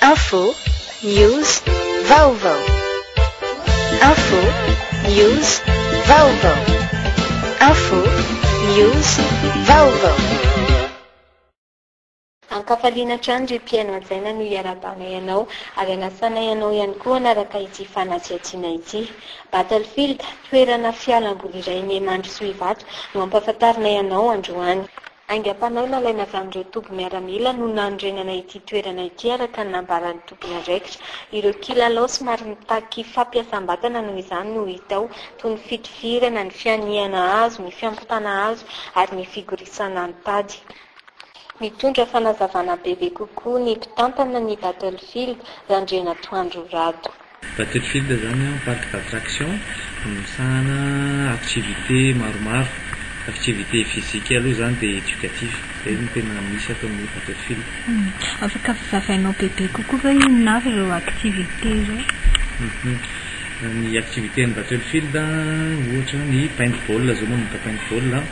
Info, news, vaovao. Info, news, vaovao. Info, news, vaovao. Ankafaliana trano ry mpiaino ajaina no iarabana ianao ary anasana ianao ihany koa anaraka ity fanatsiatsiana ity. Battlefield, toerana fialamboly iray Niamandry sy Ivato no ampahafantarina ianao androany. Aingam-panao nalaina avy amin'ireo tompy miaramila no nandrenana ity toerana ity araka ny nambaran'ny tompony andraikitra. Ireo kilalao somary mitaky fampiasam-batana noho izany no hitao toy ny fitifirana, ny fianiana hazo, ny fiampitana hazo ary ny figorisana ny tady. Mitondra fanazavana bebe kokoa ny mpitantana ny Battlefield Randrena Toandro Rado. Battlefield zany parc d'attraction misahana activité maromaro. Activité physique aloha zany dia éducatif. Zay no tena misy atao amin'ny Battlefield. Afaka zavainao bebe kokoa va inona avy ireo activité zao? Ny activité ny Battlefield ohatra ny paintball zao manomboka paintball.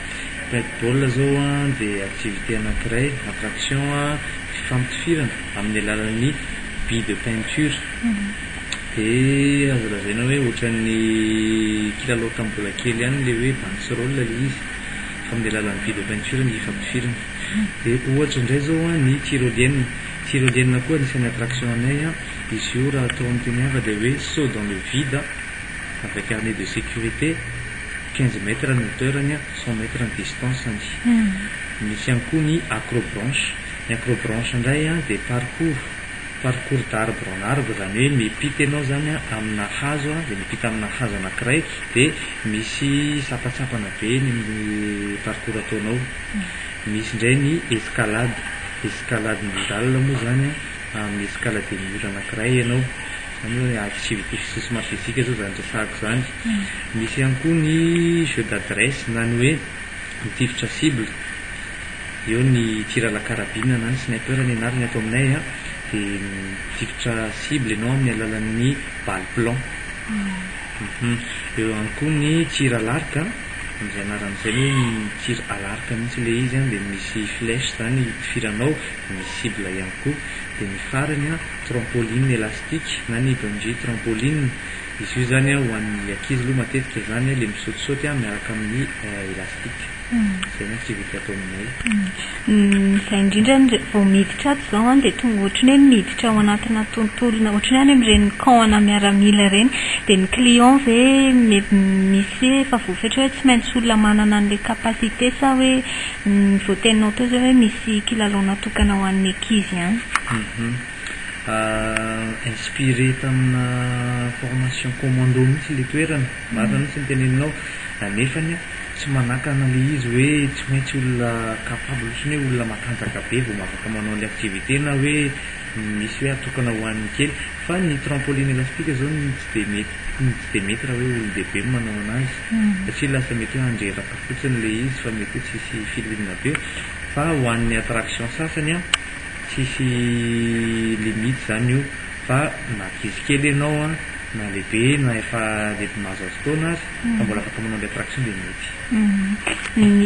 Paintball zao dia activité anankiray, attraction fifampitifirana amin'ny alalan'ny billes de peinture. Dia azo lazaina hoe ohatran'ny kilalao tamin'ny mbola kely ihany le hoe banderole le izy fa amin'ny alalan'ny billes de peinture ny fifampitifirana. Dia ohatra indray zao ny tyrolienne. Tyrolienne koa anisany attraction anay. Izy io raha atao amin'ny teny hafa dia hoe saut dans le vide avec carnet de sécurité. 15 mètres ny hauteurany, 100 mètres ny distance. Misy ihany koa ny acrobranche. Ny acrobranche indray dia parcours d'arbre en arbre, zany hoe mipita ianao zany amina hazo dia mipita amina hazo anankiray dia misy sapatsapana be ny parcours ataonao. Misy indray ny escalade. Escalade murale moa zany amin'ny escalade mur anankiray ianao. Zany activité somary physique zao zany resahako zany. Misy ihany koa ny jeu d'adresse, zany hoe mitifitra cible. Eo ny tir à la carabine na ny sniper ny anarany atao aminay dia mitifitra cible ianao amin'ny alalan'ny balle blanc. Eo ihany koa ny tir à l'arc, amin'izay anaran'izay hoe tir à l'arc mihitsy le izy dia misy flèche zany tifiranao, misy cible ihany koa. Dia ny farany trampoline élastique na ny bungee trampoline. Izy io zany ho an'ny ankizy aloha matetika zany le misaotisaoty miaraka amin'ny élastique. Zay ny activité atao aminay. Izay indrindra vao miditra ato zao dia tonga ohatrany hoe miditra ao anatina tontolona ohatrany hoe ireny camp-na miaramila ireny dia ny client ve misy efa voafetra hoe tsy maintsy olona manana an'ilay capacité sa hoe vao teninao teo zao hoe misy kilalao natokana ho an'ny ankizy ihany? Inspiré tamina formation commando mihitsy le toerana, marina mihitsy ny teneninao nefany tsy manakana le izy hoe tsy maintsy olona capable ohatrany hoe olona matanjaka be vao afaka manao le activité na hoe misy hoe atokana ho an'ny kely. Fa ny trampoline élastique zao tsy dia mety raha hoe olon-dehibe manao anazy satria lasa mety hoe andreraka fotsiny le izy fa mety hoe tsisy filimina be. Fa ho an'ny attraction sasany tsisy limite zany io fa na ankizy kely ianao na lehibe na efa lehibe mahazoazo taona azy fa mbola afaka manao le attraction dia mety.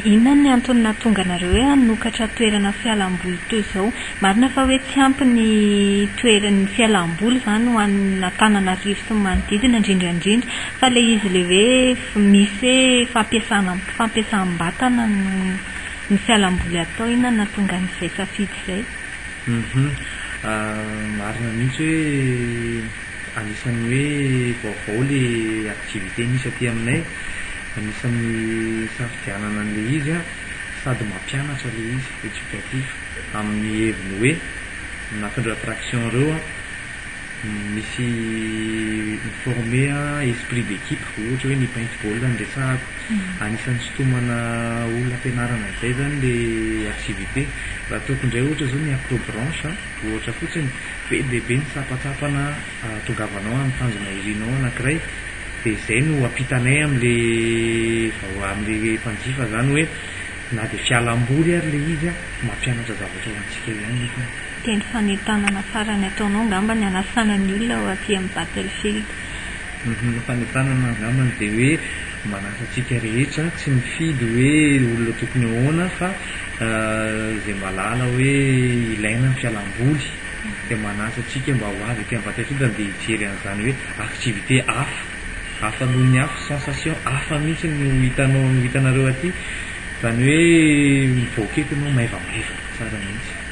Inona ny antony nahatonga anareo hoe hanokatra toerana fialamboly teo izao? Marina fa hoe tsy ampy ny toeran'ny fialamboly zany ho an'Antananarivo sy ny manodidina indrindrandrindra fa le izy le hoe misy fampiasam-batana ny fialamboly atao. Inona nahatonga an'izay safidy izay? Marina mihitsy hoe anisan'ny hoe vaovao le activité misy aty aminay. Anisan'ny safidianana an'le izy sady mampianatra le izy éducatif amin'ny heviny hoe anatin'ireo attraction ireo misy former esprit d'équipe. Ohatra hoe ny paintball ny resahako anisan'ny sotomana olona ampianarana izay zany le activité. Raha ataoko indray ohatra zao ny acrobranche, ohatra fotsiny be dia be ny sapatsapana tongavanao amin'ny tanjona irinao anankiray dia izay no ampitanay amin'le mpanjifa zany hoe na dia fialamboly ary le izy mampianatra zavatra ho antsika ihany. Teny fanentanana farany ataonao angamba ny anasana ny olona ao aty amin'ny Battlefield. Fanentanana angamba dia hoe manasa antsika rehetra tsy mifidy hoe olona tokony ahoana fa izay malala hoe ilaina ny fialamboly dia manasa atsika mba ho avy aty am'Ambatrakidina dia hijery an'izany hoe activité hafa noho ny hafa sensation hafa mihitsy no hitanareo aty zany hoe mivoakeky anao maivamaiva tsara mihitsy